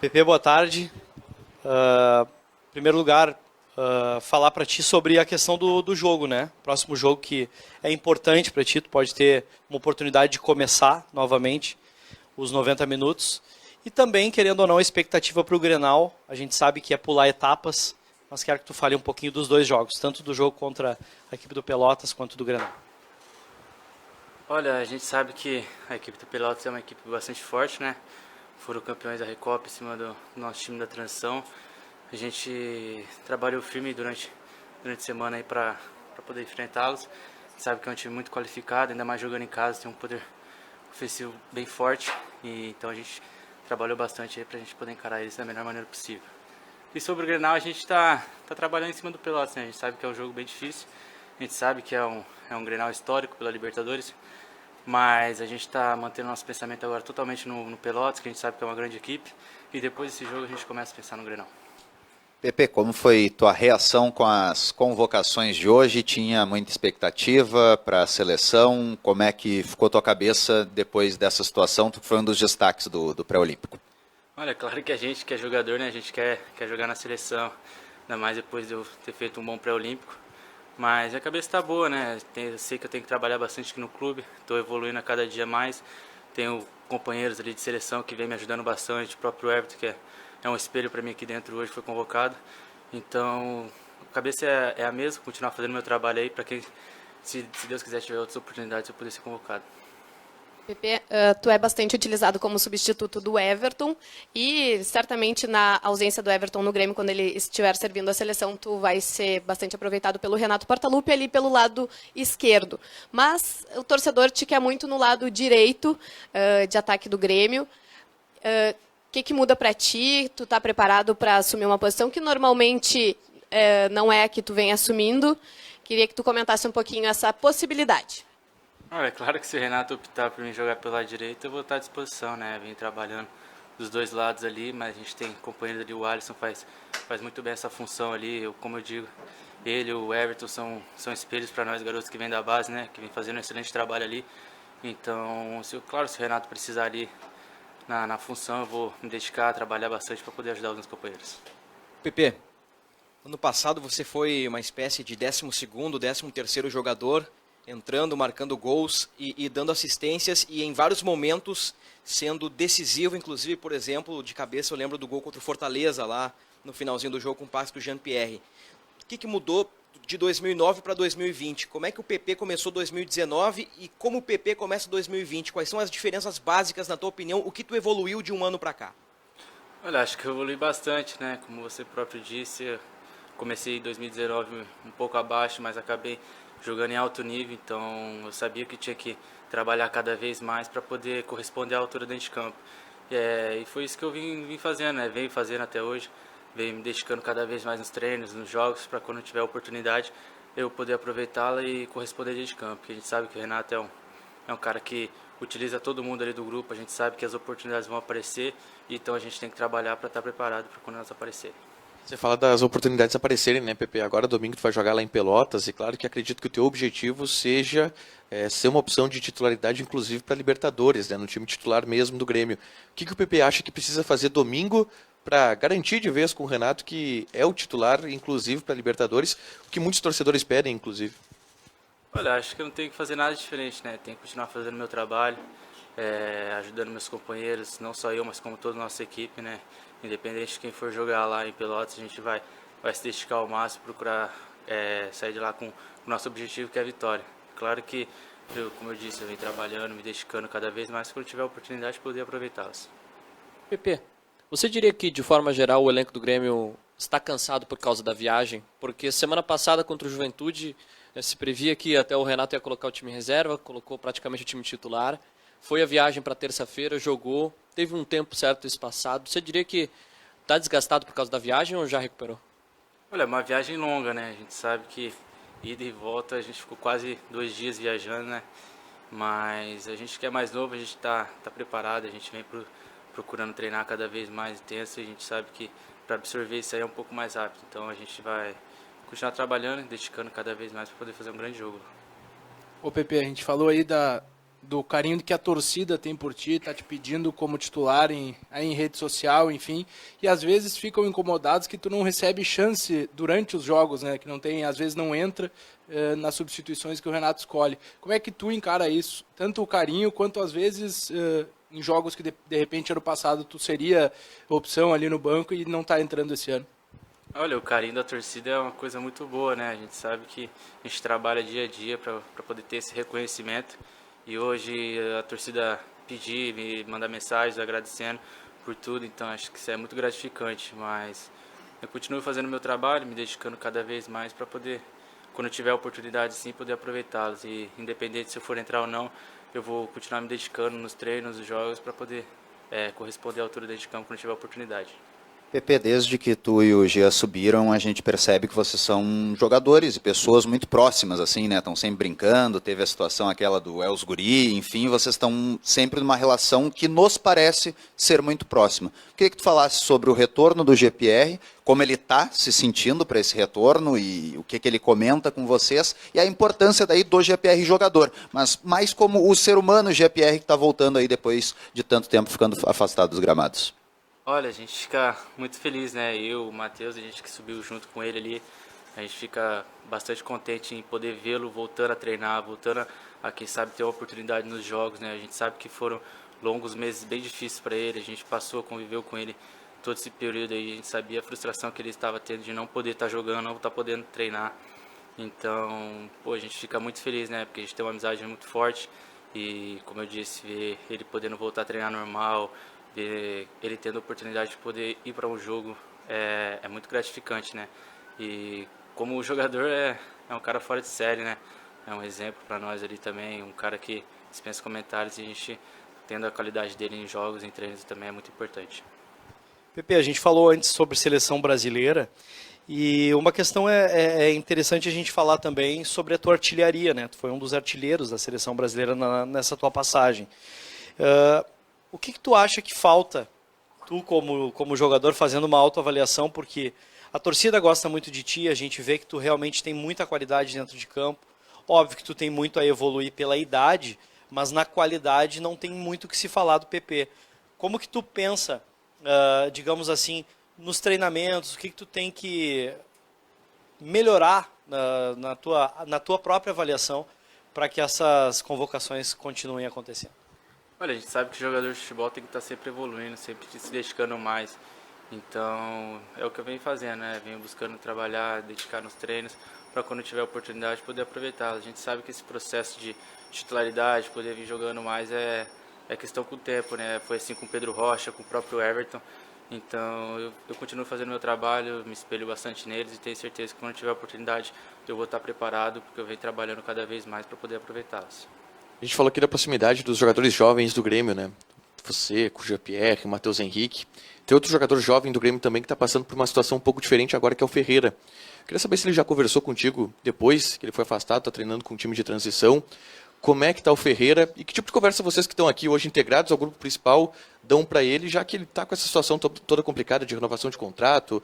Pepe, boa tarde. Em primeiro lugar, falar para ti sobre a questão do jogo, né? Próximo jogo que é importante para ti, tu pode ter uma oportunidade de começar novamente os 90 minutos. E também, querendo ou não, a expectativa para o Grenal. A gente sabe que é pular etapas, mas quero que tu fale um pouquinho dos dois jogos, tanto do jogo contra a equipe do Pelotas quanto do Grenal. Olha, a gente sabe que a equipe do Pelotas é uma equipe bastante forte, né? Foram campeões da Recopa em cima do nosso time da transição. A gente trabalhou firme durante a semana aí para poder enfrentá-los. Sabe que é um time muito qualificado, ainda mais jogando em casa, tem um poder ofensivo bem forte. E então a gente trabalhou bastante aí para a gente poder encarar eles da melhor maneira possível. E sobre o Grenal, a gente está trabalhando em cima do Pelotas, né? A gente sabe que é um jogo bem difícil, a gente sabe que é um Grenal histórico pela Libertadores, mas a gente está mantendo nosso pensamento agora totalmente no Pelotas, que a gente sabe que é uma grande equipe, e depois desse jogo a gente começa a pensar no Grenal. Pepe, como foi tua reação com as convocações de hoje? Tinha muita expectativa para a seleção? Como é que ficou tua cabeça depois dessa situação? Tu foi um dos destaques do pré-olímpico. Olha, claro que a gente que é jogador, né, a gente quer jogar na seleção, ainda mais depois de eu ter feito um bom pré-olímpico. Mas a cabeça está boa, né? Eu sei que eu tenho que trabalhar bastante aqui no clube, estou evoluindo a cada dia mais. Tenho companheiros ali de seleção que vem me ajudando bastante, o próprio Everton, que é um espelho para mim aqui dentro hoje, foi convocado. Então, a cabeça é a mesma, continuar fazendo meu trabalho aí para que, se Deus quiser, tiver outras oportunidades, eu poder ser convocado. Pepe, tu é bastante utilizado como substituto do Everton e certamente na ausência do Everton no Grêmio, quando ele estiver servindo a seleção, tu vai ser bastante aproveitado pelo Renato Portaluppi ali pelo lado esquerdo. Mas o torcedor te quer muito no lado direito de ataque do Grêmio. O que muda para ti? Tu está preparado para assumir uma posição que normalmente não é a que tu vem assumindo? Queria que tu comentasse um pouquinho essa possibilidade. É claro que se o Renato optar por mim jogar pelo lado direito, eu vou estar à disposição, né? Vim trabalhando dos dois lados ali, mas a gente tem companheiros ali, o Alisson faz muito bem essa função ali. Como eu digo, ele e o Everton são espelhos para nós, garotos que vêm da base, né? Que vem fazendo um excelente trabalho ali. Então, claro, se o Renato precisar ali na função, eu vou me dedicar a trabalhar bastante para poder ajudar os meus companheiros. Pepe, ano passado você foi uma espécie de 12º, 13º jogador, entrando, marcando gols e dando assistências e em vários momentos sendo decisivo, inclusive, por exemplo, de cabeça eu lembro do gol contra o Fortaleza lá no finalzinho do jogo com o passe do Jean-Pierre. O que mudou de 2009 para 2020? Como é que o PP começou 2019 e como o PP começa 2020? Quais são as diferenças básicas, na tua opinião? O que tu evoluiu de um ano para cá? Olha, acho que eu evolui bastante, né? Como você próprio disse, eu comecei em 2019 um pouco abaixo, mas acabei jogando em alto nível, então eu sabia que tinha que trabalhar cada vez mais para poder corresponder à altura dentro de campo. E foi isso que eu vim fazendo, né? Venho fazendo até hoje, venho me dedicando cada vez mais nos treinos, nos jogos, para quando tiver oportunidade eu poder aproveitá-la e corresponder dentro de campo. Porque a gente sabe que o Renato é um cara que utiliza todo mundo ali do grupo, a gente sabe que as oportunidades vão aparecer, então a gente tem que trabalhar para estar preparado para quando elas aparecerem. Você fala das oportunidades aparecerem, né, Pepe? Agora domingo tu vai jogar lá em Pelotas e claro que acredito que o teu objetivo seja ser uma opção de titularidade inclusive para Libertadores, né, no time titular mesmo do Grêmio. O que o Pepe acha que precisa fazer domingo para garantir de vez com o Renato que é o titular inclusive para Libertadores, o que muitos torcedores pedem inclusive? Olha, acho que eu não tenho que fazer nada diferente, né? Tenho que continuar fazendo meu trabalho, ajudando meus companheiros, não só eu, mas como toda a nossa equipe, né? Independente de quem for jogar lá em Pelotas, a gente vai se dedicar ao máximo, procurar sair de lá com o nosso objetivo, que é a vitória. Claro que, como eu disse, eu venho trabalhando, me dedicando cada vez mais, quando tiver a oportunidade, poder aproveitá-las. Pepe, você diria que, de forma geral, o elenco do Grêmio está cansado por causa da viagem? Porque semana passada, contra o Juventude, se previa que até o Renato ia colocar o time em reserva, colocou praticamente o time titular. Foi a viagem para terça-feira, jogou, teve um tempo certo espaçado. Você diria que está desgastado por causa da viagem ou já recuperou? Olha, é uma viagem longa, né? A gente sabe que ida e volta, a gente ficou quase 2 dias viajando, né? Mas a gente que é mais novo, a gente está preparado, a gente vem procurando treinar cada vez mais intenso e a gente sabe que para absorver isso aí é um pouco mais rápido. Então a gente vai continuar trabalhando e dedicando cada vez mais para poder fazer um grande jogo. Ô Pepe, a gente falou aí do carinho que a torcida tem por ti, tá te pedindo como titular aí em rede social, enfim, e às vezes ficam incomodados que tu não recebe chance durante os jogos, né, que não tem, às vezes não entra nas substituições que o Renato escolhe. Como é que tu encara isso? Tanto o carinho quanto às vezes em jogos que de repente ano passado tu seria opção ali no banco e não tá entrando esse ano. Olha, o carinho da torcida é uma coisa muito boa, né? A gente sabe que a gente trabalha dia a dia para poder ter esse reconhecimento. E hoje a torcida pedir, me mandar mensagens agradecendo por tudo, então acho que isso é muito gratificante. Mas eu continuo fazendo o meu trabalho, me dedicando cada vez mais para poder, quando eu tiver a oportunidade sim, poder aproveitá-los. E independente se eu for entrar ou não, eu vou continuar me dedicando nos treinos, nos jogos, para poder corresponder à altura dentro de campo quando tiver a oportunidade. Pepe, desde que tu e o Gia subiram, a gente percebe que vocês são jogadores e pessoas muito próximas, assim, né? Estão sempre brincando, teve a situação aquela do Els Guri, enfim, vocês estão sempre numa relação que nos parece ser muito próxima. Queria que tu falasse sobre o retorno do GPR, como ele está se sentindo para esse retorno e o que ele comenta com vocês, e a importância daí do GPR jogador, mas mais como o ser humano GPR que está voltando aí depois de tanto tempo ficando afastado dos gramados. Olha, a gente fica muito feliz, né? Eu, o Matheus, a gente que subiu junto com ele ali, a gente fica bastante contente em poder vê-lo voltando a treinar, voltando a quem sabe ter uma oportunidade nos jogos, né? A gente sabe que foram longos meses bem difíceis para ele, a gente conviveu com ele todo esse período aí, a gente sabia a frustração que ele estava tendo de não poder estar jogando, não estar podendo treinar. Então, pô, a gente fica muito feliz, né? Porque a gente tem uma amizade muito forte e, como eu disse, ver ele podendo voltar a treinar normal, ele tendo a oportunidade de poder ir para um jogo é muito gratificante, né? E como jogador é um cara fora de série, né? É um exemplo para nós ali também, um cara que dispensa comentários e a gente tendo a qualidade dele em jogos, em treinos também é muito importante. Pepe, a gente falou antes sobre seleção brasileira e uma questão é interessante a gente falar também sobre a tua artilharia, né? Tu foi um dos artilheiros da seleção brasileira nessa tua passagem. O que tu acha que falta, tu como jogador, fazendo uma autoavaliação, porque a torcida gosta muito de ti, a gente vê que tu realmente tem muita qualidade dentro de campo, óbvio que tu tem muito a evoluir pela idade, mas na qualidade não tem muito o que se falar do PP. Como que tu pensa, digamos assim, nos treinamentos, o que tu tem que melhorar na tua própria avaliação para que essas convocações continuem acontecendo? Olha, a gente sabe que o jogador de futebol tem que estar sempre evoluindo, sempre se dedicando mais. Então, é o que eu venho fazendo, né? Venho buscando trabalhar, dedicar nos treinos, para quando tiver oportunidade poder aproveitar. A gente sabe que esse processo de titularidade, poder vir jogando mais, é questão com o tempo, né? Foi assim com o Pedro Rocha, com o próprio Everton. Então, eu continuo fazendo meu trabalho, me espelho bastante neles e tenho certeza que quando tiver oportunidade eu vou estar preparado, porque eu venho trabalhando cada vez mais para poder aproveitá-los. A gente falou aqui da proximidade dos jogadores jovens do Grêmio, né? Você, com o Jean-Pierre, o Matheus Henrique. Tem outro jogador jovem do Grêmio também que está passando por uma situação um pouco diferente agora, que é o Ferreira. Eu queria saber se ele já conversou contigo depois que ele foi afastado, está treinando com um time de transição. Como é que está o Ferreira e que tipo de conversa vocês que estão aqui hoje integrados ao grupo principal dão para ele, já que ele está com essa situação toda complicada de renovação de contrato,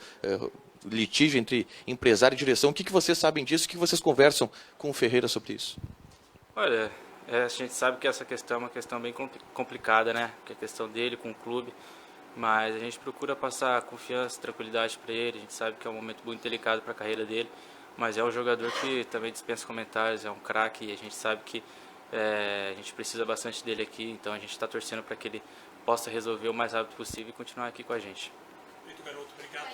litígio entre empresário e direção. O que vocês sabem disso? O que vocês conversam com o Ferreira sobre isso? Olha, a gente sabe que essa questão é uma questão bem complicada, né? Que é a questão dele com o clube, mas a gente procura passar confiança, tranquilidade para ele. A gente sabe que é um momento muito delicado para a carreira dele, mas é um jogador que também dispensa comentários, é um craque e a gente sabe que a gente precisa bastante dele aqui, então a gente está torcendo para que ele possa resolver o mais rápido possível e continuar aqui com a gente. Muito garoto, obrigado.